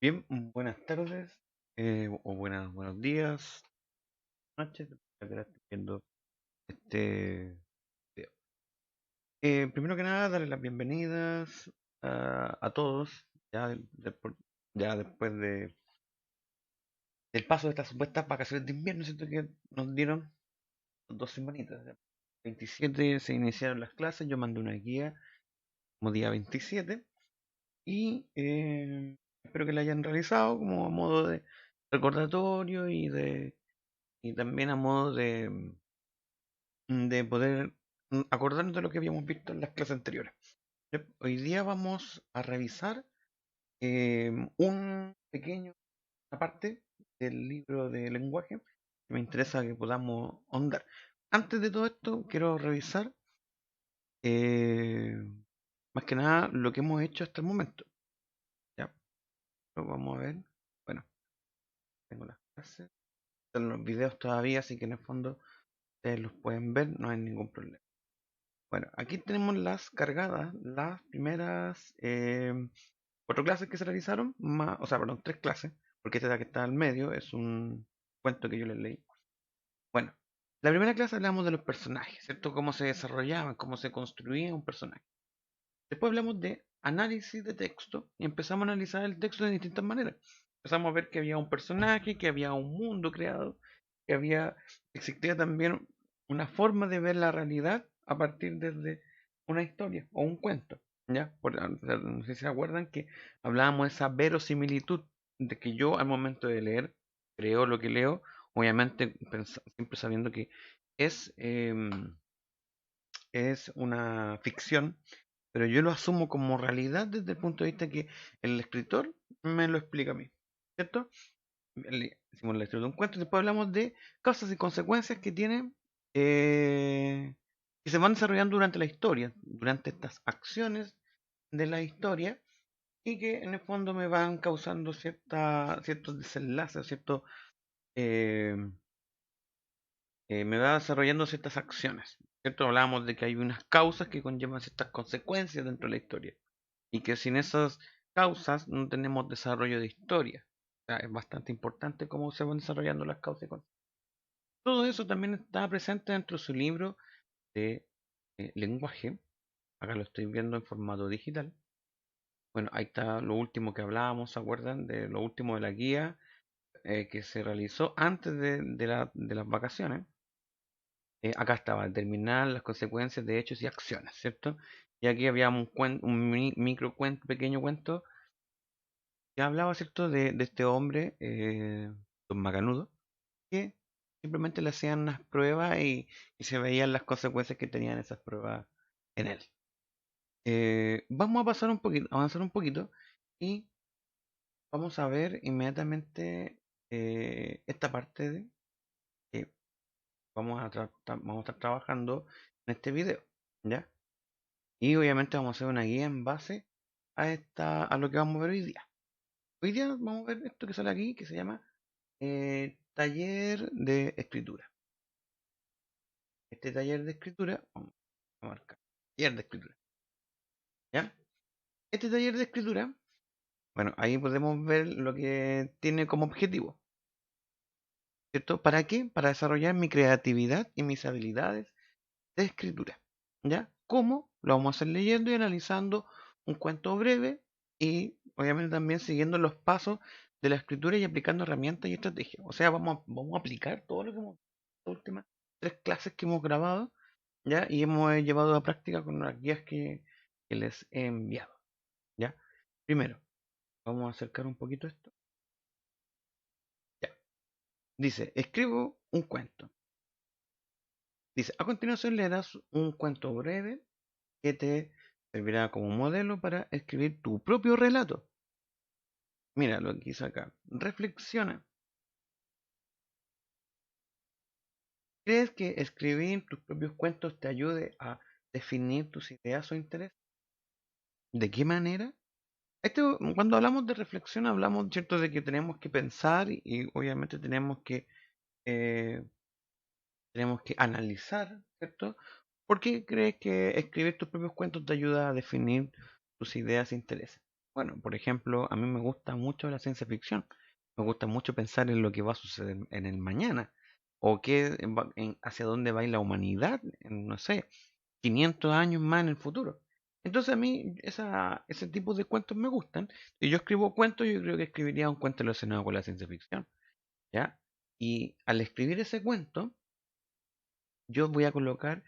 Bien, buenas tardes, o buenos días, noches, dependiendo de que estés viendo este video. Primero que nada, darles las bienvenidas a todos, ya, ya después del paso de estas supuestas vacaciones de invierno, siento que nos dieron 2 semanitas. Ya. 27 se iniciaron las clases, yo mandé una guía como día 27 y espero que la hayan realizado como a modo de recordatorio y también a modo de poder acordarnos de lo que habíamos visto en las clases anteriores. Yep. Hoy día vamos a revisar un pequeño parte del libro de lenguaje que me interesa que podamos ahondar. Antes de todo esto, quiero revisar eh, más que nada lo que hemos hecho hasta el momento. Ya, lo vamos a ver. Bueno, tengo las clases, están los videos todavía, así que en el fondo ustedes los pueden ver, no hay ningún problema. Bueno, aquí tenemos las cargadas, las primeras 4 clases que se realizaron, o sea, perdón, 3 clases, porque esta es la que está al medio, es un cuento que yo les leí. Bueno, la primera clase hablamos de los personajes, ¿cierto? Cómo se desarrollaban, cómo se construía un personaje. Después hablamos de análisis de texto y empezamos a analizar el texto de distintas maneras. Empezamos a ver que había un personaje, que había un mundo creado, que existía también una forma de ver la realidad a partir de una historia o un cuento. ¿Ya? No sé si se acuerdan que hablábamos de esa verosimilitud de que yo al momento de leer creo lo que leo, obviamente siempre sabiendo que es, es una ficción, pero yo lo asumo como realidad desde el punto de vista que el escritor me lo explica a mí, ¿cierto? Hicimos la historia de un cuento y después hablamos de causas y consecuencias que tienen, que se van desarrollando durante la historia, durante estas acciones de la historia y que en el fondo me van causando ciertos desenlaces, eh, me va desarrollando ciertas acciones, ¿cierto? Hablábamos de que hay unas causas que conllevan ciertas consecuencias dentro de la historia y que sin esas causas no tenemos desarrollo de historia. O sea, es bastante importante cómo se van desarrollando las causas y consecuencias. Todo eso también está presente dentro de su libro de lenguaje. Acá lo estoy viendo en formato digital. Bueno, ahí está lo último que hablábamos, ¿se acuerdan? De lo último de la guía que se realizó antes de las vacaciones. Acá estaba, determinar las consecuencias de hechos y acciones, ¿cierto? Y aquí había un micro cuento, pequeño cuento que hablaba, ¿cierto?, de este hombre, don Macanudo, que simplemente le hacían unas pruebas y se veían las consecuencias que tenían esas pruebas en él. Vamos a pasar un poquito, avanzar un poquito y vamos a ver inmediatamente esta parte de que vamos a estar trabajando en este video, ¿ya? Y obviamente vamos a hacer una guía en base a lo que vamos a ver hoy día. Hoy día vamos a ver esto que sale aquí, que se llama taller de escritura. Este taller de escritura, vamos a marcar, taller de escritura, ¿ya? Este taller de escritura, bueno, ahí podemos ver lo que tiene como objetivo, ¿cierto? ¿Para qué? Para desarrollar mi creatividad y mis habilidades de escritura, ¿ya? ¿Cómo? Lo vamos a hacer leyendo y analizando un cuento breve y obviamente también siguiendo los pasos de la escritura y aplicando herramientas y estrategias. O sea, vamos a aplicar todo lo que hemos, las últimas 3 clases que hemos grabado, ¿ya? Y hemos llevado a práctica con las guías que les he enviado, ¿ya? Primero, vamos a acercar un poquito esto. Ya. Dice, escribo un cuento. Dice, a continuación le das un cuento breve que te servirá como modelo para escribir tu propio relato. Mira lo que hice acá. Reflexiona. ¿Crees que escribir tus propios cuentos te ayude a definir tus ideas o intereses? ¿De qué manera? Cuando hablamos de reflexión hablamos, ¿cierto?, de que tenemos que pensar y obviamente eh, tenemos que analizar, ¿cierto? ¿Por qué crees que escribir tus propios cuentos te ayuda a definir tus ideas e intereses? Bueno, por ejemplo, a mí me gusta mucho la ciencia ficción. Me gusta mucho pensar en lo que va a suceder en el mañana. O hacia dónde va a ir la humanidad, en, no sé, 500 años más en el futuro. Entonces a mí ese tipo de cuentos me gustan. Si yo escribo cuentos, yo creo que escribiría un cuento relacionado con la ciencia ficción. ¿Ya? Y al escribir ese cuento, yo voy a colocar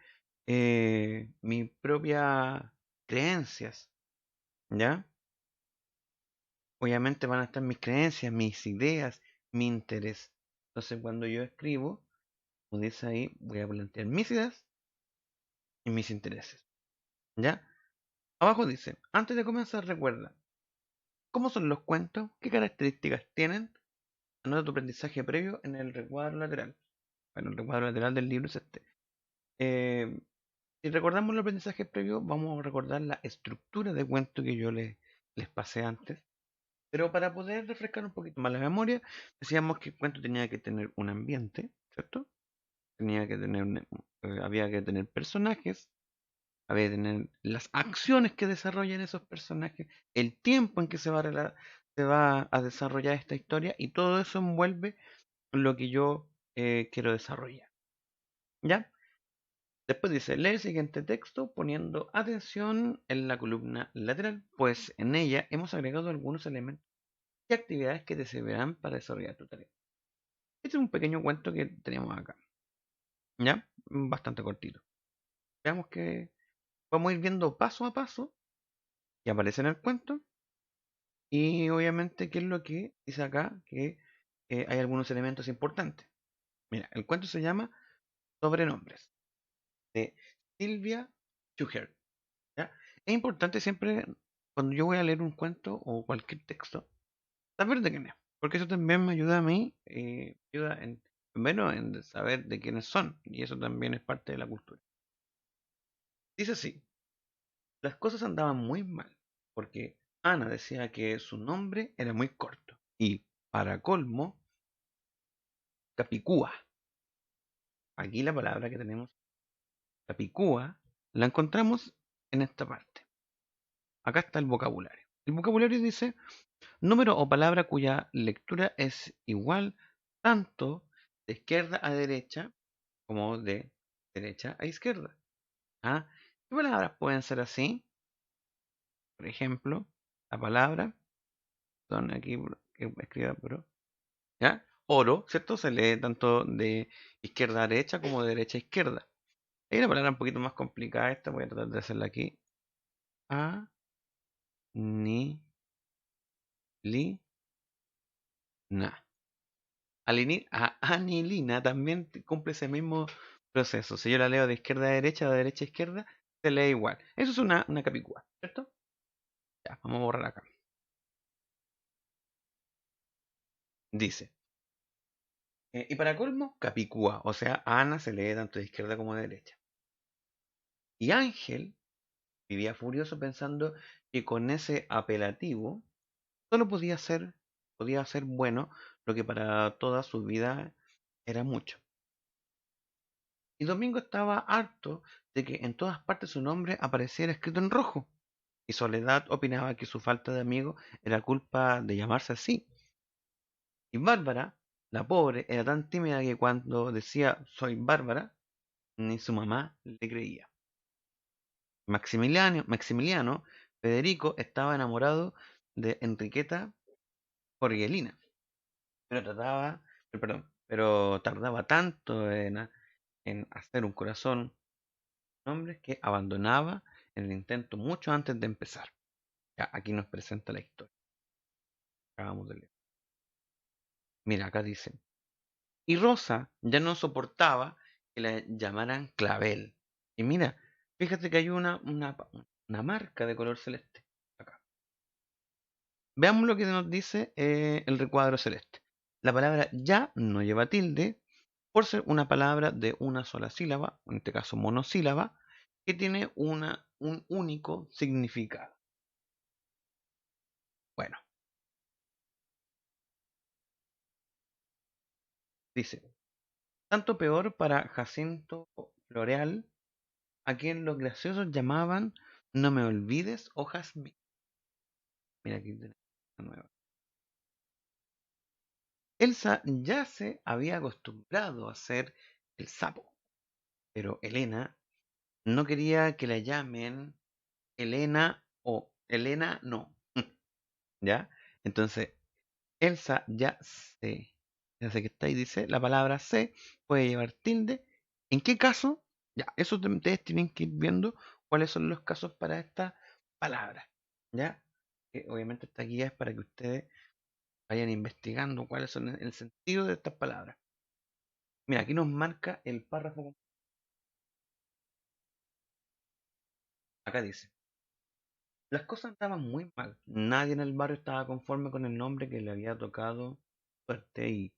mis propias creencias. ¿Ya? Obviamente van a estar mis creencias, mis ideas, mi interés. Entonces, cuando yo escribo, como dice ahí, voy a plantear mis ideas y mis intereses. ¿Ya? Abajo dice, antes de comenzar, recuerda, ¿cómo son los cuentos? ¿Qué características tienen? Anota tu aprendizaje previo en el recuadro lateral. Bueno, el recuadro lateral del libro es este. Eh, si recordamos el aprendizaje previo, vamos a recordar la estructura de cuento que yo les pasé antes. Pero para poder refrescar un poquito más la memoria, decíamos que el cuento tenía que tener un ambiente, ¿cierto? Tenía que tener, había que tener personajes, había que tener las acciones que desarrollan esos personajes, el tiempo en que se va a desarrollar esta historia y todo eso envuelve lo que yo quiero desarrollar. ¿Ya? Después dice, lee el siguiente texto poniendo atención en la columna lateral, pues en ella hemos agregado algunos elementos y actividades que te servirán para desarrollar tu tarea. Este es un pequeño cuento que tenemos acá, ¿ya? Bastante cortito. Veamos que vamos a ir viendo paso a paso que aparece en el cuento y obviamente qué es lo que dice acá, que hay algunos elementos importantes. Mira, el cuento se llama Sobrenombres, de Silvia Schuher, ¿ya? Es importante siempre, cuando yo voy a leer un cuento o cualquier texto, saber de quién es, porque eso también me ayuda a mí, ayuda en, primero en saber de quiénes son, y eso también es parte de la cultura. Dice así, las cosas andaban muy mal, porque Ana decía que su nombre era muy corto, y para colmo, Capicúa, aquí la palabra que tenemos, Capicúa, la encontramos en esta parte. Acá está el vocabulario. El vocabulario dice número o palabra cuya lectura es igual tanto de izquierda a derecha como de derecha a izquierda. ¿Ah? ¿Qué palabras pueden ser así? Por ejemplo, la palabra, son aquí que escriba, pero, ¿ya? Oro, ¿cierto? Se lee tanto de izquierda a derecha como de derecha a izquierda. Hay una palabra un poquito más complicada esta, voy a tratar de hacerla aquí. A, ni, li, na. Anilina también cumple ese mismo proceso. Si yo la leo de izquierda a derecha o de derecha a izquierda, se lee igual. Eso es una capicúa, ¿cierto? Ya, vamos a borrar acá. Dice, y para colmo, capicúa, o sea, Ana se lee tanto de izquierda como de derecha. Y Ángel vivía furioso pensando que con ese apelativo solo podía ser bueno lo que para toda su vida era mucho. Y Domingo estaba harto de que en todas partes su nombre apareciera escrito en rojo. Y Soledad opinaba que su falta de amigo era culpa de llamarse así. Y Bárbara, la pobre, era tan tímida que cuando decía soy Bárbara, ni su mamá le creía. Maximiliano Federico estaba enamorado de Enriqueta Jorgelina, pero pero tardaba tanto en hacer un corazón hombre que abandonaba el intento mucho antes de empezar. Ya, aquí nos presenta la historia. Acabamos de leer. Mira, acá dice. Y Rosa ya no soportaba que la llamaran Clavel. Y mira, fíjate que hay una marca de color celeste acá. Veamos lo que nos dice el recuadro celeste. La palabra ya no lleva tilde por ser una palabra de una sola sílaba, en este caso monosílaba, que tiene un único significado. Bueno, dice, tanto peor para Jacinto Floreal, a quien los graciosos llamaban No me olvides o Jazmín. Mira, aquí tenemos una nueva. Elsa ya se había acostumbrado a ser el sapo, pero Elena no quería que la llamen Elena o Elena no. ¿Ya? Entonces, Elsa ya sé que está ahí, dice, la palabra se puede llevar tilde. ¿En qué caso? Ya, eso ustedes tienen que ir viendo cuáles son los casos para esta palabra. ¿Ya? Que obviamente esta guía es para que ustedes vayan investigando cuáles son el sentido de estas palabras. Mira, aquí nos marca el párrafo. Acá dice, las cosas andaban muy mal. Nadie en el barrio estaba conforme con el nombre que le había tocado suerte y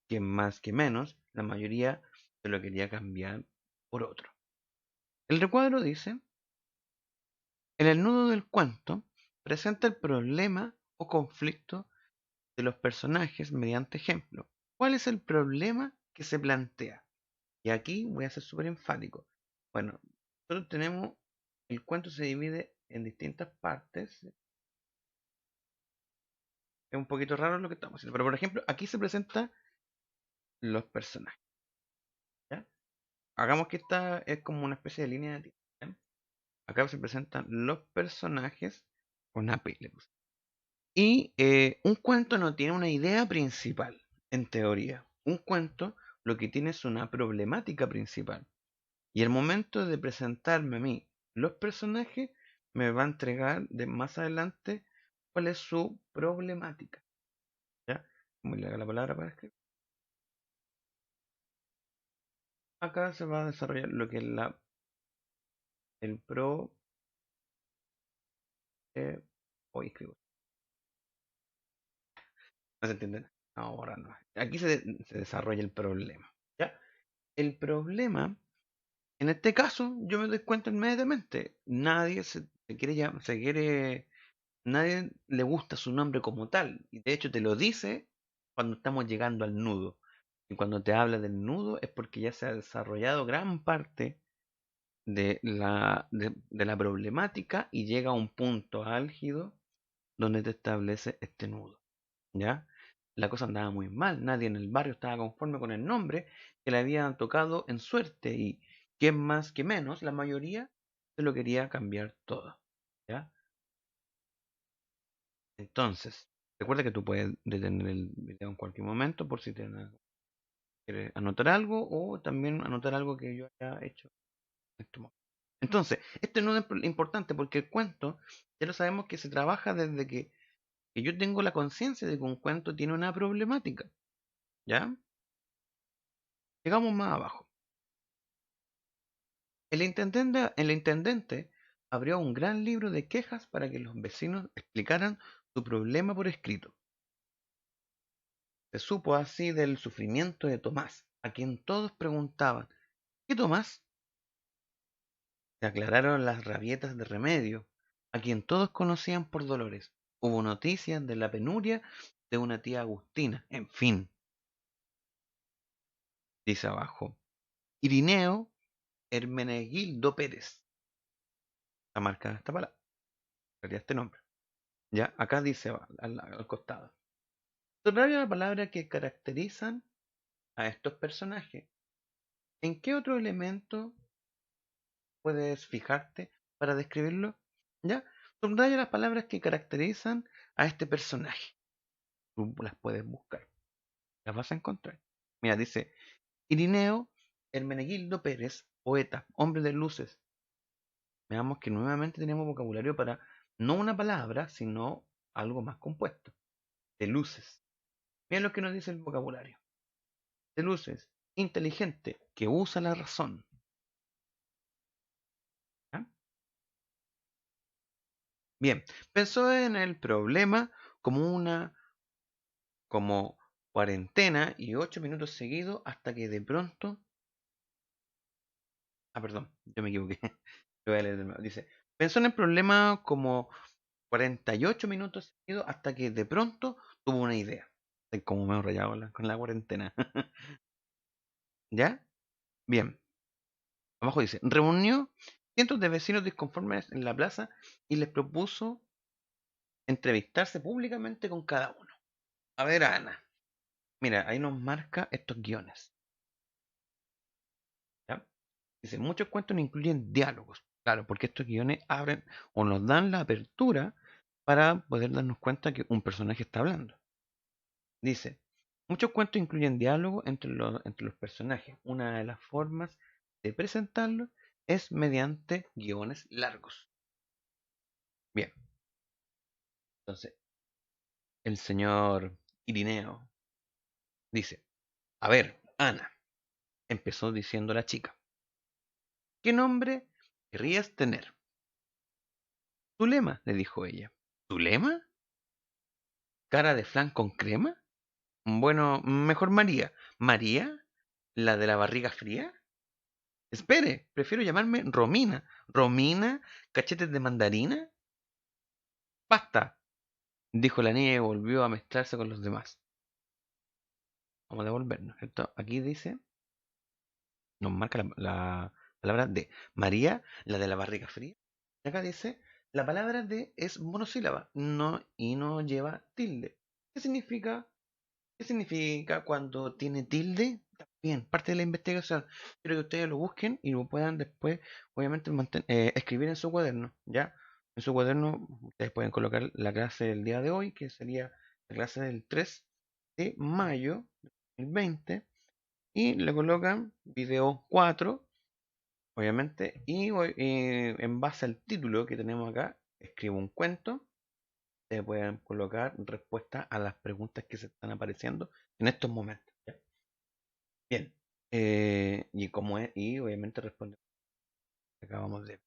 que más que menos, la mayoría se lo quería cambiar por otro. El recuadro dice, en el nudo del cuento presenta el problema o conflicto de los personajes mediante ejemplo. ¿Cuál es el problema que se plantea? Y aquí voy a ser súper enfático. Bueno, nosotros tenemos, el cuento se divide en distintas partes. Es un poquito raro lo que estamos haciendo, pero por ejemplo, aquí se presentan los personajes. ¿Ya? Hagamos que esta es como una especie de línea de tiempo. ¿Ya? Acá se presentan los personajes con AP. Y un cuento no tiene una idea principal, en teoría. Un cuento lo que tiene es una problemática principal. Y el momento de presentarme a mí los personajes me va a entregar de más adelante cuál es su problemática. ¿Ya? Muy larga la palabra para escribir. Acá se va a desarrollar lo que es el pro. Hoy escribo. ¿No se entiende? Ahora no. Aquí se desarrolla el problema. ¿Ya? El problema, en este caso, yo me doy cuenta inmediatamente. Nadie se quiere nadie le gusta su nombre como tal. Y de hecho te lo dice cuando estamos llegando al nudo. Y cuando te habla del nudo es porque ya se ha desarrollado gran parte de la problemática y llega a un punto álgido donde te establece este nudo. ¿Ya? La cosa andaba muy mal, nadie en el barrio estaba conforme con el nombre que le habían tocado en suerte y que más que menos, la mayoría se lo quería cambiar todo. ¿Ya? Entonces, recuerda que tú puedes detener el video en cualquier momento por si quieres anotar algo o también anotar algo que yo haya hecho en este momento. Entonces, este no es importante porque el cuento ya lo sabemos que se trabaja desde que yo tengo la conciencia de que un cuento tiene una problemática. ¿Ya? Llegamos más abajo. El intendente abrió un gran libro de quejas para que los vecinos explicaran su problema por escrito. Se supo así del sufrimiento de Tomás, a quien todos preguntaban, ¿qué Tomás? Se aclararon las rabietas de Remedio, a quien todos conocían por Dolores. Hubo noticias de la penuria de una tía Agustina. En fin, dice abajo. Irineo Hermenegildo Pérez. Está marcada esta palabra, sería este nombre. Ya, acá dice al costado. Subraya la palabra que caracterizan a estos personajes. ¿En qué otro elemento puedes fijarte para describirlo? ¿Ya? Subraya las palabras que caracterizan a este personaje. Tú las puedes buscar. Las vas a encontrar. Mira, dice Irineo Hermenegildo Pérez, poeta, hombre de luces. Veamos que nuevamente tenemos vocabulario para no una palabra, sino algo más compuesto. De luces. Mira lo que nos dice el vocabulario. De luces. Inteligente, que usa la razón. ¿Ya? Bien, pensó en el problema como cuarentena y 8 minutos seguidos hasta que de pronto, perdón, yo me equivoqué. Lo voy a leer de nuevo. Dice, pensó en el problema como 48 minutos seguidos hasta que de pronto tuvo una idea. De cómo me he enrollado con la cuarentena. ¿Ya? Bien. Abajo dice, reunió cientos de vecinos disconformes en la plaza y les propuso entrevistarse públicamente con cada uno. A ver, Ana, mira, ahí nos marca estos guiones. ¿Ya? Dice, muchos cuentos no incluyen diálogos. Claro, porque estos guiones abren o nos dan la apertura para poder darnos cuenta que un personaje está hablando. Dice, muchos cuentos incluyen diálogo entre los personajes. Una de las formas de presentarlo es mediante guiones largos. Bien, entonces, el señor Irineo dice, a ver, Ana, empezó diciendo la chica, ¿qué nombre querrías tener? Zulema, le dijo ella. ¿Zulema? ¿Cara de flan con crema? Bueno, mejor María. ¿María? ¿La de la barriga fría? Espere, prefiero llamarme Romina. ¿Romina? ¿Cachetes de mandarina? Basta, dijo la niña y volvió a mezclarse con los demás. Vamos a devolvernos, ¿cierto? Aquí dice, nos marca la palabra de María, la de la barriga fría. Y acá dice, la palabra de es monosílaba, no, y no lleva tilde. ¿Qué significa? ¿Qué significa cuando tiene tilde? También, parte de la investigación. Quiero que ustedes lo busquen y lo puedan después, obviamente, escribir en su cuaderno, ¿ya? En su cuaderno ustedes pueden colocar la clase del día de hoy, que sería la clase del 3 de mayo de 2020, y le colocan video 4, obviamente, y en base al título que tenemos acá, escribo un cuento. Ustedes pueden colocar respuestas a las preguntas que se están apareciendo en estos momentos. ¿Ya? Bien. Y obviamente responder lo que acabamos de.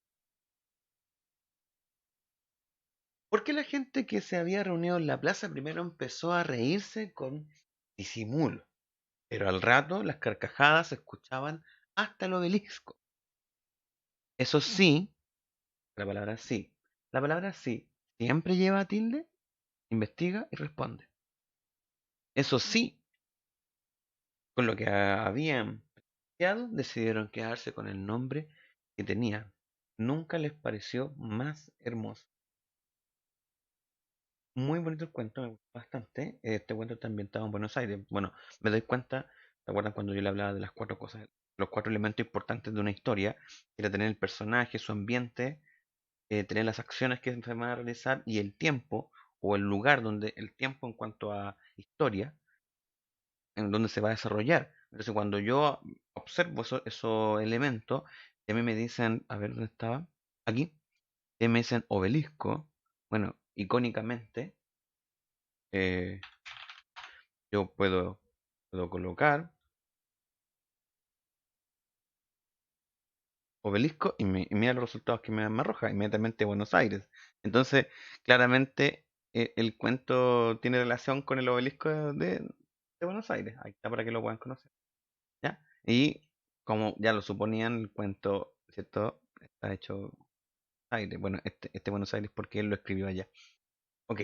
¿Por qué la gente que se había reunido en la plaza primero empezó a reírse con disimulo? Pero al rato las carcajadas se escuchaban hasta el obelisco. Eso sí, la palabra sí. La palabra sí siempre lleva tilde, investiga y responde. Eso sí, con lo que habían planteado, decidieron quedarse con el nombre que tenían. Nunca les pareció más hermoso. Muy bonito el cuento, me gustó bastante. Este cuento está ambientado en Buenos Aires. Bueno, me doy cuenta, ¿te acuerdas cuando yo le hablaba de las cuatro cosas, los cuatro elementos importantes de una historia? Era tener el personaje, su ambiente, tener las acciones que se van a realizar y el tiempo o el lugar donde el tiempo en cuanto a historia, en donde se va a desarrollar. Entonces, cuando yo observo esos elementos, y a mí me dicen, a ver dónde estaba, aquí, y me dicen obelisco, bueno, icónicamente, eh, yo puedo colocar obelisco y mira los resultados que me arroja, inmediatamente Buenos Aires. Entonces, claramente, el cuento tiene relación con el obelisco de Buenos Aires. Ahí está para que lo puedan conocer. ¿Ya? Y como ya lo suponían, el cuento, ¿cierto? Está hecho Aires. Bueno, este Buenos Aires porque él lo escribió allá. Ok.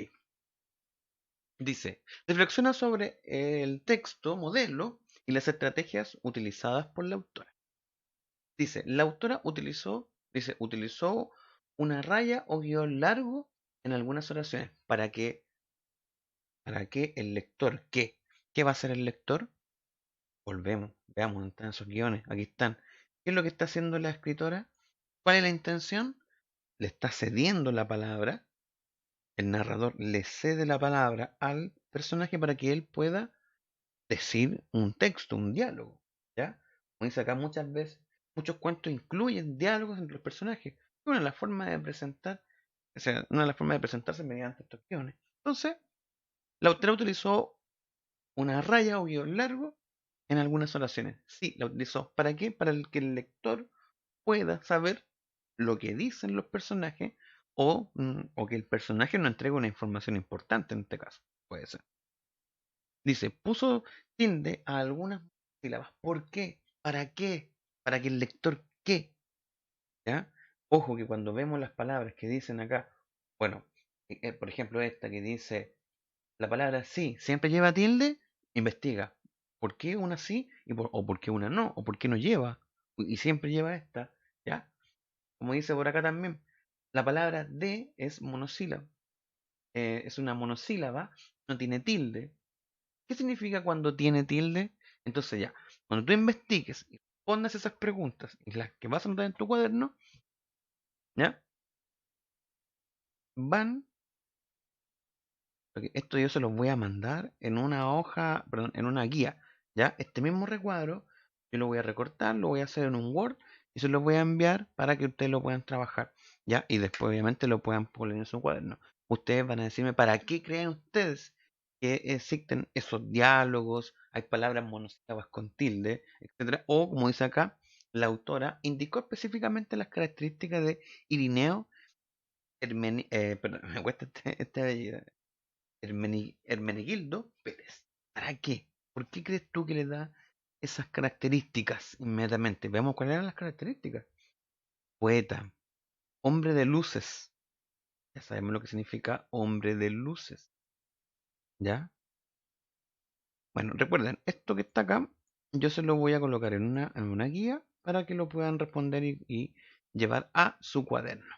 Dice, reflexiona sobre el texto modelo y las estrategias utilizadas por la autora. Dice, la autora utilizó una raya o guión largo en algunas oraciones para que el lector, ¿qué va a hacer el lector? Volvemos, veamos dónde están esos guiones, aquí están. ¿Qué es lo que está haciendo la escritora? ¿Cuál es la intención? Le está cediendo la palabra, el narrador le cede la palabra al personaje para que él pueda decir un texto, un diálogo, ¿ya? Como dice acá muchas veces, muchos cuentos incluyen diálogos entre los personajes. Una de las formas de presentar, o sea, una de las formas de presentarse mediante estos guiones. Entonces, la autora utilizó una raya o guión largo en algunas oraciones. Sí, la utilizó. ¿Para qué? Para que el lector pueda saber lo que dicen los personajes o que el personaje nos entregue una información importante en este caso. Puede ser. Dice, puso tilde a algunas sílabas. ¿Por qué? ¿Para qué? Para que el lector qué. ¿Ya? Ojo que cuando vemos las palabras que dicen acá, bueno, por ejemplo esta que dice, la palabra sí siempre lleva tilde, investiga. ¿Por qué una sí o por qué una no? ¿O por qué no lleva? Y siempre lleva esta. ¿Ya? Como dice por acá también, la palabra de es monosílaba. es una monosílaba, no tiene tilde. ¿Qué significa cuando tiene tilde? Entonces ya, cuando tú investigues y respondas esas preguntas y las que vas a anotar en tu cuaderno, ¿ya? Van, porque esto yo se los voy a mandar en una hoja, perdón, en una guía, ¿ya? Este mismo recuadro, yo lo voy a recortar, lo voy a hacer en un Word y se lo voy a enviar para que ustedes lo puedan trabajar, ¿ya? Y después obviamente lo puedan poner en su cuaderno. Ustedes van a decirme para qué creen ustedes que existen esos diálogos, hay palabras monosílabas con tilde, etcétera, o como dice acá, la autora indicó específicamente las características de Irineo perdón, me cuesta este apellido, Hermenegildo Pérez. ¿Para qué? ¿Por qué crees tú que le da esas características inmediatamente? Veamos cuáles eran las características. Poeta, hombre de luces. Ya sabemos lo que significa hombre de luces. ¿Ya? Bueno, recuerden, esto que está acá, yo se lo voy a colocar en una guía para que lo puedan responder y llevar a su cuaderno.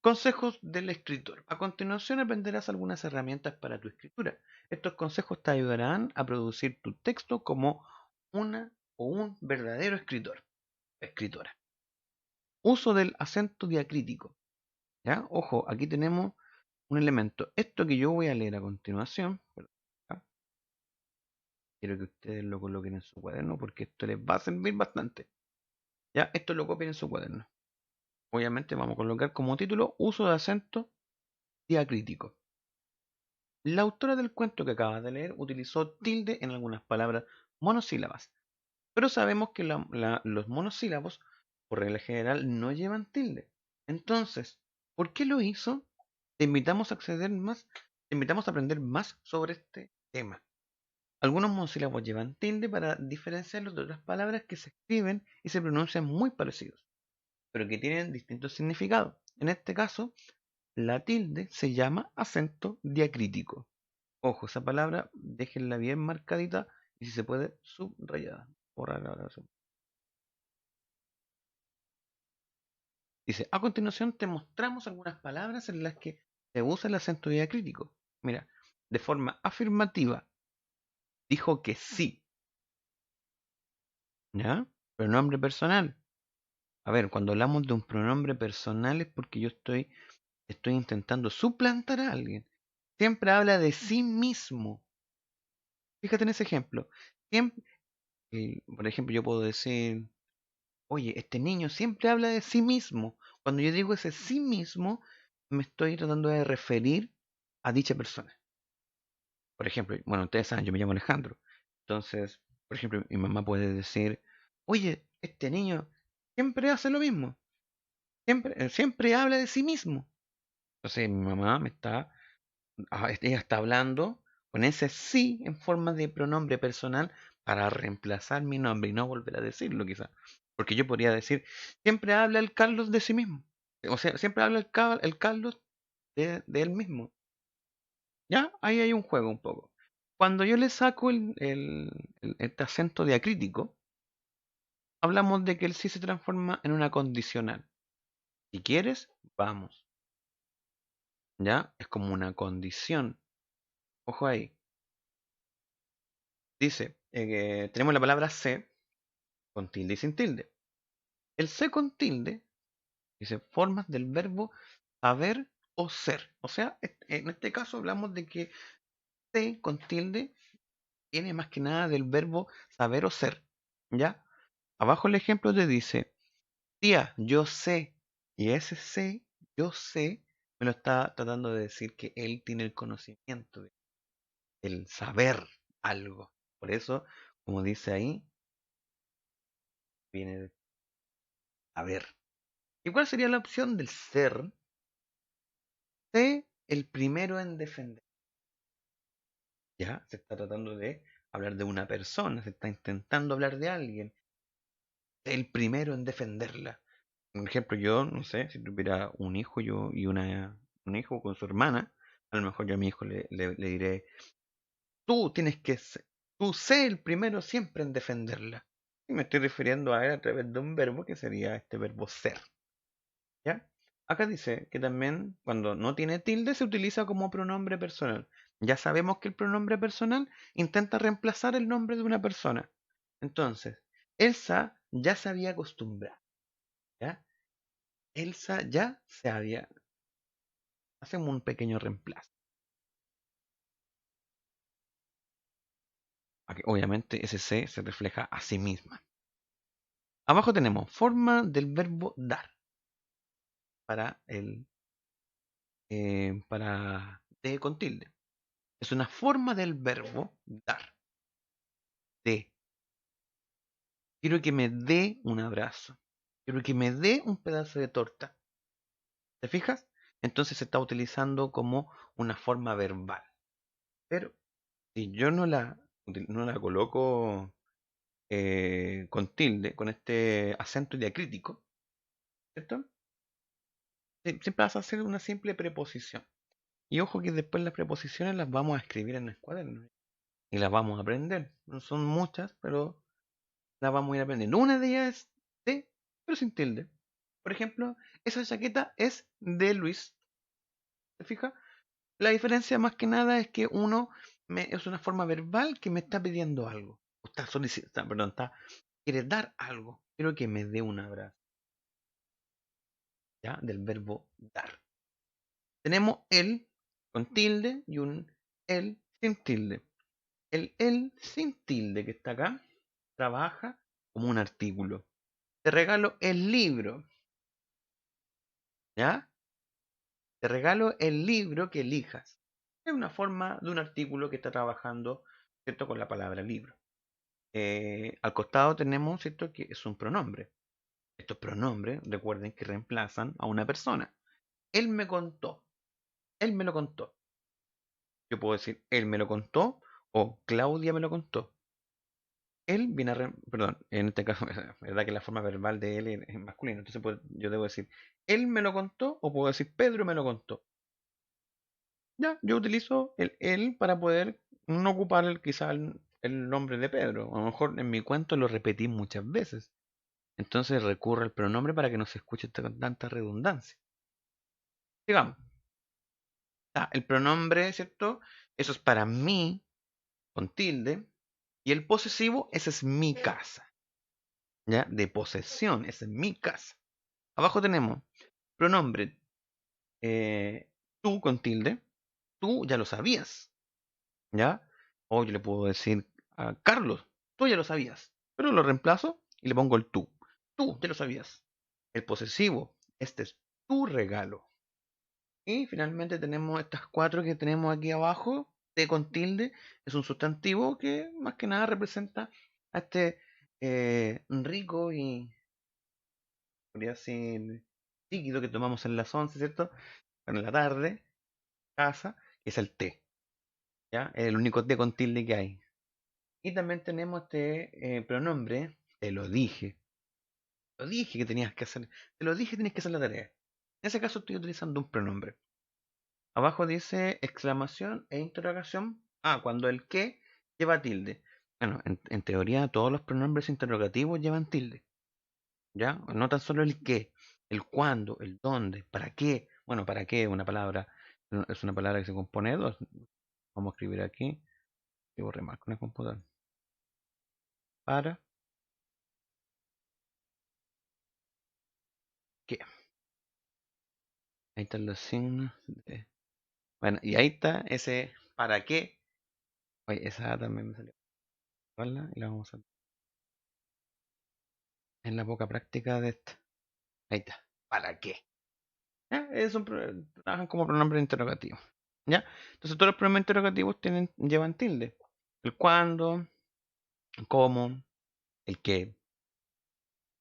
Consejos del escritor. A continuación aprenderás algunas herramientas para tu escritura. Estos consejos te ayudarán a producir tu texto como una o un verdadero escritor, escritora. Uso del acento diacrítico. ¿Ya? Ojo, aquí tenemos un elemento. Esto que yo voy a leer a continuación, perdón, acá, quiero que ustedes lo coloquen en su cuaderno porque esto les va a servir bastante. ¿Ya? Esto lo copien en su cuaderno. Obviamente vamos a colocar como título uso de acento diacrítico. La autora del cuento que acabas de leer utilizó tilde en algunas palabras monosílabas, pero sabemos que los monosílabos, por regla general, no llevan tilde. Entonces, ¿por qué lo hizo? Te invitamos a acceder más, te invitamos a aprender más sobre este tema. Algunos monosílabos llevan tilde para diferenciarlos de otras palabras que se escriben y se pronuncian muy parecidos, pero que tienen distintos significados. En este caso, la tilde se llama acento diacrítico. Ojo, esa palabra déjenla bien marcadita y si se puede, subrayada. Dice, a continuación te mostramos algunas palabras en las que se usa el acento diacrítico. Mira, de forma afirmativa, dijo que sí, ¿ya? Pronombre personal. A ver, cuando hablamos de un pronombre personal es porque yo estoy intentando suplantar a alguien. Siempre habla de sí mismo. Fíjate en ese ejemplo. Siempre, por ejemplo, yo puedo decir, oye, este niño siempre habla de sí mismo. Cuando yo digo ese sí mismo, me estoy tratando de referir a dicha persona. Por ejemplo, bueno, ustedes saben, yo me llamo Alejandro. Entonces, por ejemplo, mi mamá puede decir, oye, este niño siempre hace lo mismo. Siempre habla de sí mismo. Entonces, mi mamá ella está hablando con ese sí en forma de pronombre personal para reemplazar mi nombre y no volver a decirlo quizás. Porque yo podría decir, siempre habla el Carlos de sí mismo. O sea, siempre habla el Carlos de él mismo. ¿Ya? Ahí hay un juego un poco. Cuando yo le saco este acento diacrítico, hablamos de que el sí se transforma en una condicional. Si quieres, vamos. ¿Ya? Es como una condición. Ojo ahí. Dice, que tenemos la palabra sé con tilde y sin tilde. El sé con tilde dice formas del verbo saber o ser. O sea, en este caso hablamos de que sé con tilde viene más que nada del verbo saber o ser. ¿Ya? Abajo el ejemplo te dice, tía, yo sé. Y ese sé, yo sé, me lo está tratando de decir que él tiene el conocimiento, el saber algo. Por eso, como dice ahí, viene de saber. ¿Y cuál sería la opción del ser? Sé el primero en defender. Ya, se está tratando de hablar de una persona, se está intentando hablar de alguien. Sé el primero en defenderla. Por ejemplo, yo, no sé, si tuviera un hijo yo y un hijo con su hermana, a lo mejor yo a mi hijo le diré, tú tienes que ser, tú sé el primero siempre en defenderla. Y me estoy refiriendo a él a través de un verbo que sería este verbo ser. ¿Ya? Acá dice que también cuando no tiene tilde se utiliza como pronombre personal. Ya sabemos que el pronombre personal intenta reemplazar el nombre de una persona. Entonces, Elsa ya se había acostumbrado. ¿Ya? Elsa ya se había... Hacemos un pequeño reemplazo. Aquí, obviamente ese se refleja a sí misma. Abajo tenemos forma del verbo dar para el para de con tilde. Es una forma del verbo dar. De. Quiero que me dé un abrazo. Quiero que me dé un pedazo de torta. ¿Te fijas? Entonces se está utilizando como una forma verbal. Pero si yo no la coloco con tilde, con este acento diacrítico, ¿cierto? Siempre vas a hacer una simple preposición. Y ojo que después las preposiciones las vamos a escribir en el cuaderno. Y las vamos a aprender. No son muchas, pero las vamos a ir aprendiendo. Una de ellas es de, pero sin tilde. Por ejemplo, esa chaqueta es de Luis. ¿Te fijas? La diferencia más que nada es que es una forma verbal que me está pidiendo algo. O está solicitando, perdón, quiere dar algo. Quiero que me dé un abrazo. ¿Ya? Del verbo dar. Tenemos el con tilde y un el sin tilde. El sin tilde que está acá trabaja como un artículo. Te regalo el libro. ¿Ya? Te regalo el libro que elijas. Es una forma de un artículo que está trabajando, ¿cierto? Con la palabra libro. Al costado tenemos, ¿cierto? Que es un pronombre. Estos pronombres, recuerden que reemplazan a una persona. Él me contó. Él me lo contó. Yo puedo decir, él me lo contó o Claudia me lo contó. Él viene perdón, en este caso, es verdad que la forma verbal de él es masculino. Entonces yo debo decir, él me lo contó o puedo decir, Pedro me lo contó. Ya, yo utilizo el él para poder no ocupar quizá el nombre de Pedro. A lo mejor en mi cuento lo repetí muchas veces. Entonces recurro al pronombre para que no se escuche tanta redundancia. Digamos, el pronombre, ¿cierto? Eso es para mí, con tilde. Y el posesivo, esa es mi casa. ¿Ya? De posesión, esa es mi casa. Abajo tenemos pronombre tú con tilde. Tú ya lo sabías. ¿Ya? O yo le puedo decir a Carlos, tú ya lo sabías, pero lo reemplazo y le pongo el tú. Tú ya lo sabías. El posesivo, este es tu regalo. Y finalmente tenemos estas cuatro que tenemos aquí abajo. T con tilde es un sustantivo que más que nada representa a este rico y, podría decir, líquido que tomamos en las 11, ¿cierto? En la tarde, casa, que es el té. ¿Ya? Es el único té con tilde que hay. Y también tenemos este pronombre, te lo dije. Lo dije que tenías que hacer. Te lo dije que tenías que hacer la tarea. En ese caso estoy utilizando un pronombre. Abajo dice exclamación e interrogación. Cuando el que lleva tilde. Bueno, en teoría todos los pronombres interrogativos llevan tilde. ¿Ya? No tan solo el qué, el cuándo, el dónde, para qué. Bueno, para qué una palabra. Es una palabra que se compone de dos. Vamos a escribir aquí. Y borré más con el computador. ¿Para qué? Ahí están los signos. Bueno, y ahí está ese para qué. Oye, esa también me salió. ¿Verdad? Y la vamos a en la poca práctica de esta. Ahí está. ¿Para qué? ¿Ya? Trabajan como pronombre interrogativo. ¿Ya? Entonces todos los pronombres interrogativos llevan tilde. El cuándo, el cómo, el qué.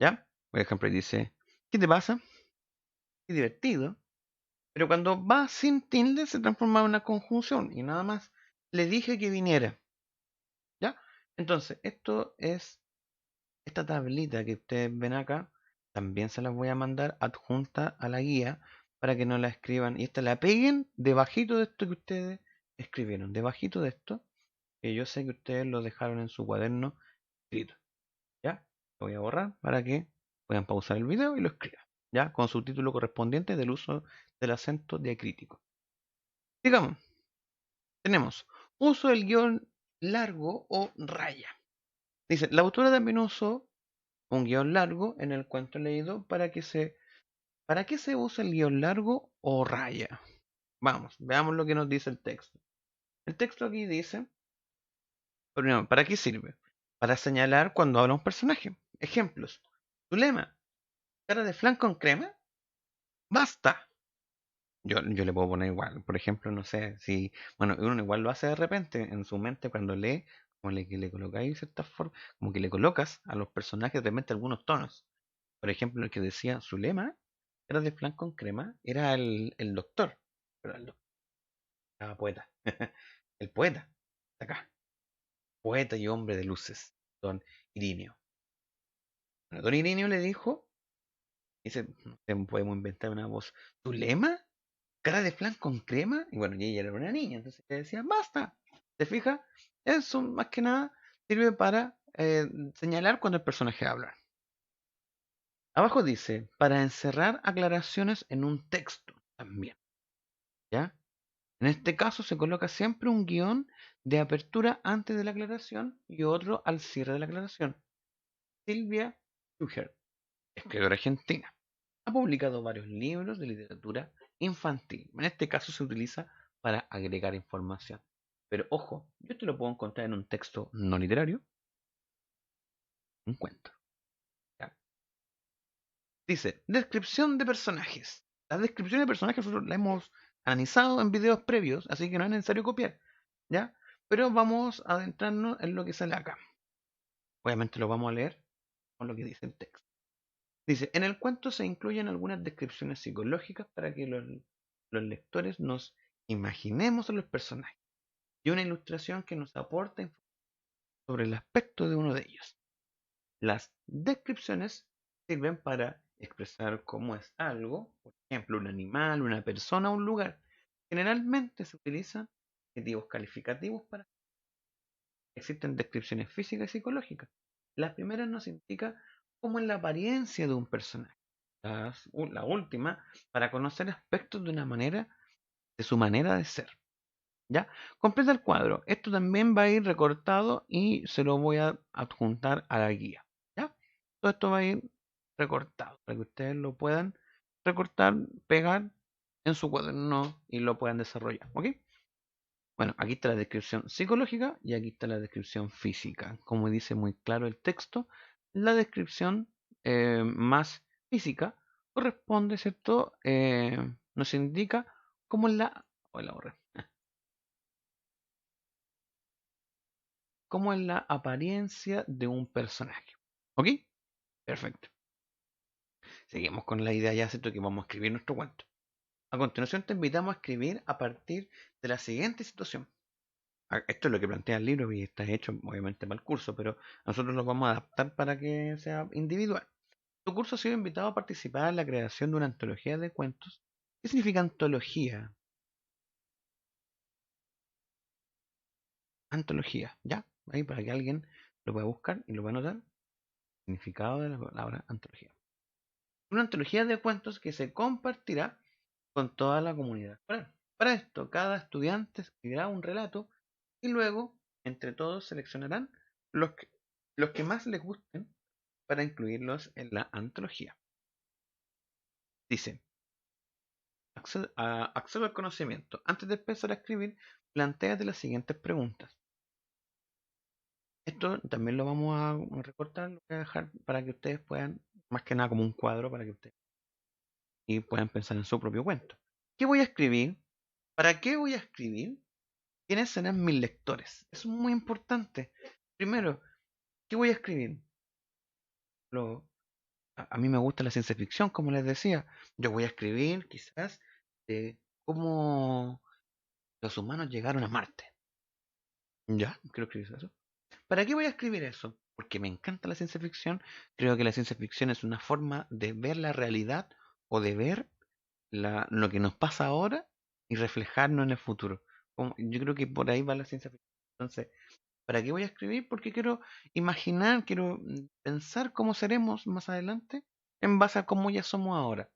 ¿Ya? Por ejemplo, dice, ¿qué te pasa? Qué divertido. Pero cuando va sin tilde se transforma en una conjunción y nada más. Le dije que viniera. ¿Ya? Entonces, esta tablita que ustedes ven acá, también se las voy a mandar adjunta a la guía para que no la escriban y esta la peguen debajito de esto que ustedes escribieron, debajito de esto, que yo sé que ustedes lo dejaron en su cuaderno escrito. ¿Ya? Lo voy a borrar para que puedan pausar el video y lo escriban. ¿ya? Con su título correspondiente del uso del acento diacrítico. Digamos, tenemos uso del guión largo o raya. Dice, la autora también usó un guión largo en el cuento leído ¿para qué se usa el guión largo o raya? Vamos, veamos lo que nos dice el texto. El texto aquí dice, primero, ¿para qué sirve? Para señalar cuando habla un personaje. Ejemplos. Tu lema, cara de flan con crema, basta. Yo le puedo poner igual. Por ejemplo, no sé, si, bueno, uno igual lo hace de repente en su mente cuando lee, como que le colocáis ciertas formas, como que le colocas a los personajes de repente algunos tonos. Por ejemplo, el que decía su lema era de flan con crema, era el doctor. Pero el doctor era poeta. El poeta, de acá. Poeta y hombre de luces, don Irineo. Bueno, don Irineo le dijo, dice, no sé, podemos inventar una voz, ¿tu lema? ¿Cara de flan con crema? Y bueno, y ella era una niña, entonces le decía, basta. ¿Te fijas? Eso más que nada sirve para señalar cuando el personaje habla. Abajo dice, para encerrar aclaraciones en un texto también, ¿ya? En este caso se coloca siempre un guión de apertura antes de la aclaración y otro al cierre de la aclaración. Silvia Schuher, escritora argentina, ha publicado varios libros de literatura infantil. En este caso se utiliza para agregar información. Pero ojo, yo te lo puedo encontrar en un texto no literario, un cuento. ¿Ya? Dice, descripción de personajes. La descripción de personajes nosotros la hemos analizado en videos previos, así que no es necesario copiar. ¿Ya? Pero vamos a adentrarnos en lo que sale acá. Obviamente lo vamos a leer con lo que dice el texto. Dice, en el cuento se incluyen algunas descripciones psicológicas para que los lectores nos imaginemos a los personajes y una ilustración que nos aporta información sobre el aspecto de uno de ellos. Las descripciones sirven para expresar cómo es algo, por ejemplo, un animal, una persona, un lugar. Generalmente se utilizan adjetivos calificativos para... Existen descripciones físicas y psicológicas. La primera nos indica cómo es la apariencia de un personaje. La última, para conocer aspectos de una manera, de su manera de ser. ¿Ya? Completa el cuadro. Esto también va a ir recortado y se lo voy a adjuntar a la guía. ¿Ya? Todo esto va a ir recortado para que ustedes lo puedan recortar, pegar en su cuaderno y lo puedan desarrollar. ¿Ok? Bueno, aquí está la descripción psicológica y aquí está la descripción física. Como dice muy claro el texto, la descripción más física corresponde, ¿cierto? Nos indica cómo es cómo es la apariencia de un personaje. ¿Ok? Perfecto. Seguimos con la idea ya, ¿cierto? Que vamos a escribir nuestro cuento. A continuación te invitamos a escribir a partir de la siguiente situación. Esto es lo que plantea el libro y está hecho obviamente para el curso, pero nosotros lo vamos a adaptar para que sea individual. Tu curso ha sido invitado a participar en la creación de una antología de cuentos. ¿Qué significa antología? Antología, ¿ya? Ahí para que alguien lo pueda buscar y lo pueda anotar. Significado de la palabra antología. Una antología de cuentos que se compartirá con toda la comunidad escolar. Para esto, cada estudiante escribirá un relato y luego, entre todos, seleccionarán los que, los que más les gusten para incluirlos en la antología. Dice, acceso al conocimiento. Antes de empezar a escribir, plantéate las siguientes preguntas. Esto también lo vamos a recortar, lo voy a dejar para que ustedes puedan, más que nada como un cuadro, para que ustedes y puedan pensar en su propio cuento. ¿Qué voy a escribir? ¿Para qué voy a escribir? ¿Quiénes serán mis lectores? Es muy importante. Primero, ¿qué voy a escribir? Lo, a mí me gusta la ciencia ficción, como les decía. Yo voy a escribir quizás de cómo los humanos llegaron a Marte. Ya, creo que es eso. ¿Para qué voy a escribir eso? Porque me encanta la ciencia ficción. Creo que la ciencia ficción es una forma de ver la realidad o de ver lo que nos pasa ahora y reflejarnos en el futuro. Yo creo que por ahí va la ciencia ficción. Entonces, ¿para qué voy a escribir? Porque quiero imaginar, quiero pensar cómo seremos más adelante en base a cómo ya somos ahora.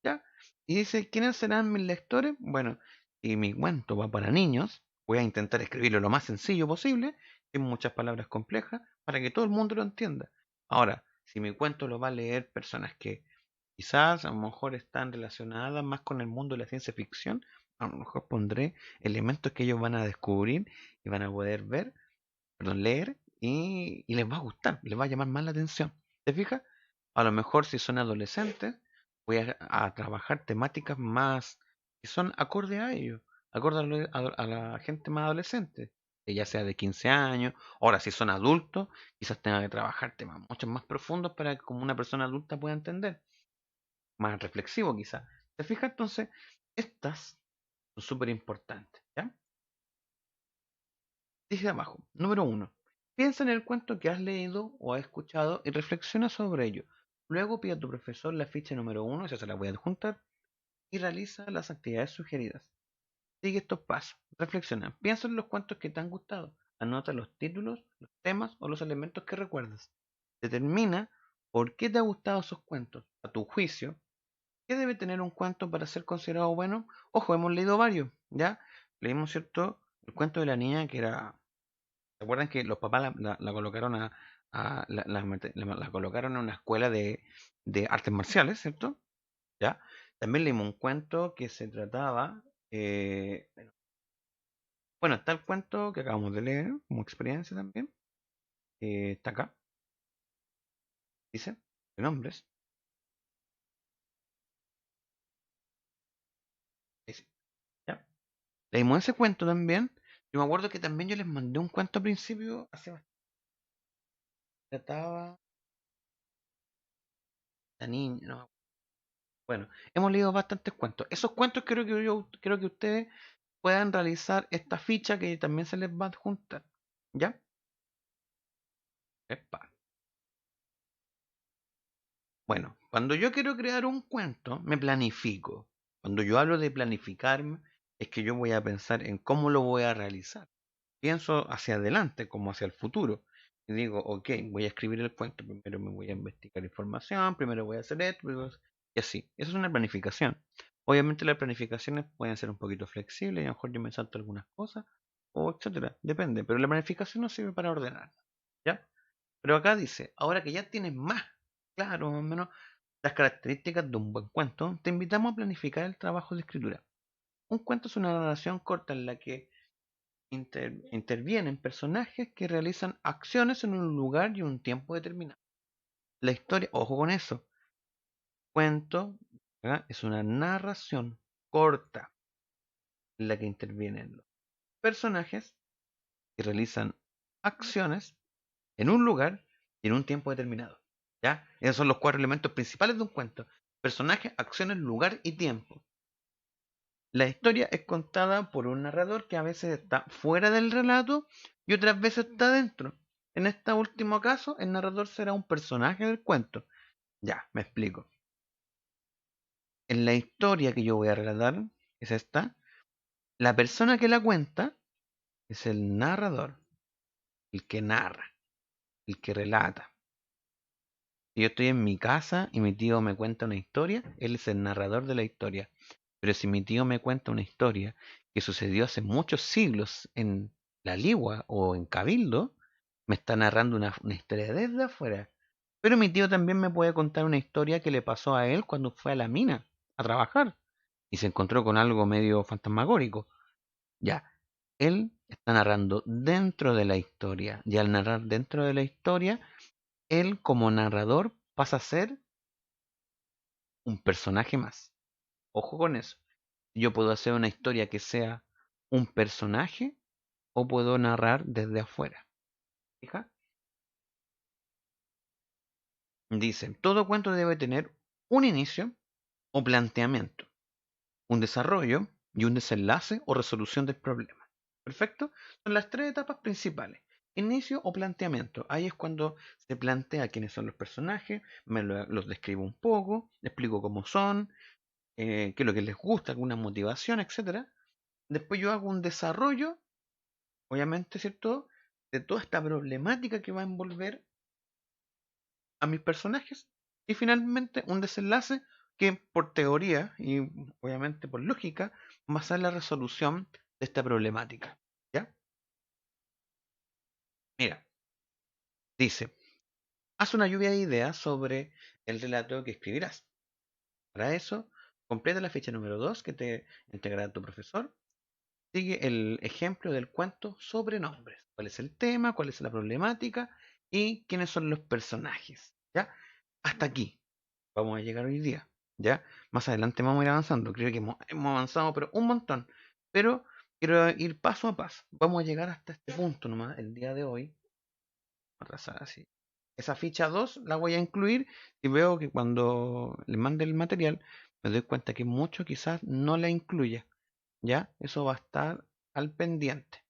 ¿Ya? Y dice, ¿quiénes serán mis lectores? Bueno, si mi cuento va para niños, voy a intentar escribirlo lo más sencillo posible, sin muchas palabras complejas, para que todo el mundo lo entienda. Ahora, si mi cuento lo va a leer personas que quizás a lo mejor están relacionadas más con el mundo de la ciencia ficción, a lo mejor pondré elementos que ellos van a descubrir y van a poder ver, perdón, leer y les va a gustar, les va a llamar más la atención. ¿Te fijas? A lo mejor si son adolescentes, voy a trabajar temáticas más que son acorde a ellos, acorde a la gente más adolescente, que ya sea de 15 años. Ahora, si son adultos, quizás tenga que trabajar temas mucho más profundos para que como una persona adulta pueda entender, más reflexivo quizás. ¿Te fijas? Entonces, estas son súper importantes, ¿ya? Dice abajo, número uno, piensa en el cuento que has leído o has escuchado y reflexiona sobre ello. Luego pide a tu profesor la ficha número uno, esa se la voy a adjuntar, y realiza las actividades sugeridas. Sigue estos pasos. Reflexiona. Piensa en los cuentos que te han gustado. Anota los títulos, los temas o los elementos que recuerdas. Determina por qué te han gustado esos cuentos. A tu juicio, ¿qué debe tener un cuento para ser considerado bueno? Ojo, hemos leído varios, ¿ya? Leímos, ¿cierto? El cuento de la niña que era. ¿Se acuerdan que los papás la colocaron la colocaron en una escuela de artes marciales, ¿cierto? ¿Ya? También leímos un cuento que se trataba, bueno, está el cuento que acabamos de leer, como experiencia también, está acá, dice, de nombres, dice, ¿ya? Leímos ese cuento también. Yo me acuerdo que también yo les mandé un cuento al principio, hace bastante, trataba la niña, no. Bueno, hemos leído bastantes cuentos. Esos cuentos creo que ustedes puedan realizar esta ficha que también se les va a adjuntar. ¿Ya? Epa. Bueno, cuando yo quiero crear un cuento, me planifico. Cuando yo hablo de planificarme, es que yo voy a pensar en cómo lo voy a realizar. Pienso hacia adelante, como hacia el futuro. Y digo, ok, voy a escribir el cuento, primero me voy a investigar información, primero voy a hacer esto, y así. Eso es una planificación. Obviamente las planificaciones pueden ser un poquito flexibles, y a lo mejor yo me salto algunas cosas, o etcétera, depende. Pero la planificación nos sirve para ordenar, ¿ya? Pero acá dice, ahora que ya tienes más claro, más o menos, las características de un buen cuento, te invitamos a planificar el trabajo de escritura. Un cuento es una narración corta en la que intervienen personajes que realizan acciones en un lugar y un tiempo determinado. La historia, ojo con eso, cuento, ¿verdad? Es una narración corta en la que intervienen los personajes que realizan acciones en un lugar y en un tiempo determinado. ¿Ya? Esos son los cuatro elementos principales de un cuento. Personajes, acciones, lugar y tiempo. La historia es contada por un narrador que a veces está fuera del relato y otras veces está dentro. En este último caso, el narrador será un personaje del cuento. Ya, me explico. En la historia que yo voy a relatar, que es esta, la persona que la cuenta es el narrador, el que narra, el que relata. Si yo estoy en mi casa y mi tío me cuenta una historia, él es el narrador de la historia. Pero si mi tío me cuenta una historia que sucedió hace muchos siglos en La Ligua o en Cabildo, me está narrando una historia desde afuera. Pero mi tío también me puede contar una historia que le pasó a él cuando fue a la mina a trabajar y se encontró con algo medio fantasmagórico. Ya, él está narrando dentro de la historia y al narrar dentro de la historia, él como narrador pasa a ser un personaje más. Ojo con eso. Yo puedo hacer una historia que sea un personaje o puedo narrar desde afuera. ¿Fija? Dicen, todo cuento debe tener un inicio o planteamiento, un desarrollo y un desenlace o resolución del problema. ¿Perfecto? Son las tres etapas principales. Inicio o planteamiento. Ahí es cuando se plantea quiénes son los personajes, los describo un poco, explico cómo son, qué es lo que les gusta, alguna motivación, etcétera. Después yo hago un desarrollo, obviamente, ¿cierto? De toda esta problemática que va a envolver a mis personajes Y finalmente un desenlace que por teoría y obviamente por lógica va a ser la resolución de esta problemática. ¿Ya? Mira, dice, haz una lluvia de ideas sobre el relato que escribirás. Para eso, completa la ficha número 2 que te entregará tu profesor. Sigue el ejemplo del cuento sobre nombres. ¿Cuál es el tema? ¿Cuál es la problemática? ¿Y quiénes son los personajes? ¿Ya? Hasta aquí vamos a llegar hoy día. ¿Ya? Más adelante vamos a ir avanzando. Creo que hemos avanzado, pero un montón. Pero quiero ir paso a paso. Vamos a llegar hasta este punto nomás el día de hoy. Arrasar así. Esa ficha 2 la voy a incluir y veo que cuando le mande el material me doy cuenta que mucho quizás no la incluya. ¿Ya? Eso va a estar al pendiente.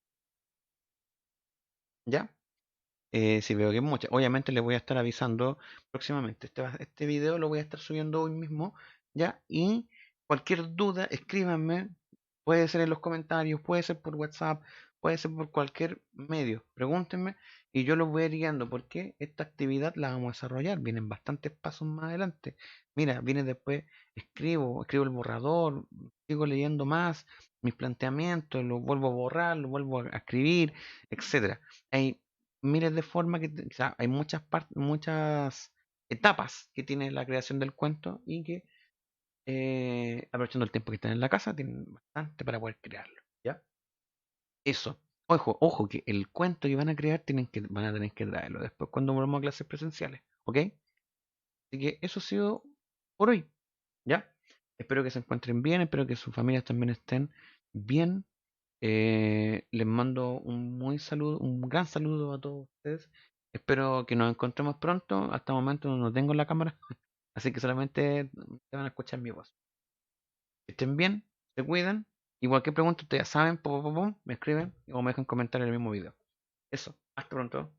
¿Ya? Si veo que es mucha. Obviamente les voy a estar avisando próximamente. Este video lo voy a estar subiendo hoy mismo, ¿ya? Y cualquier duda, escríbanme. Puede ser en los comentarios, puede ser por WhatsApp, puede ser por cualquier medio. Pregúntenme y yo los voy a ir guiando porque esta actividad la vamos a desarrollar. Vienen bastantes pasos más adelante. Mira, viene después, escribo el borrador, sigo leyendo más, mis planteamientos, lo vuelvo a borrar, lo vuelvo a escribir, etcétera. Hay miles de formas o sea, hay muchas etapas que tiene la creación del cuento y que aprovechando el tiempo que están en la casa tienen bastante para poder crearlo, ¿ya? Eso. Ojo, que el cuento que van a crear van a tener que traerlo después cuando volvamos a clases presenciales, ¿ok? Así que eso ha sido por hoy, ¿ya? Espero que se encuentren bien, espero que sus familias también estén bien. Les mando un gran saludo a todos ustedes. Espero que nos encontremos pronto. Hasta el momento no tengo la cámara, así que solamente te van a escuchar mi voz. Que estén bien, se cuidan. Y cualquier pregunta, ustedes ya saben, me escriben o me dejan comentar en el mismo video. Eso, hasta pronto.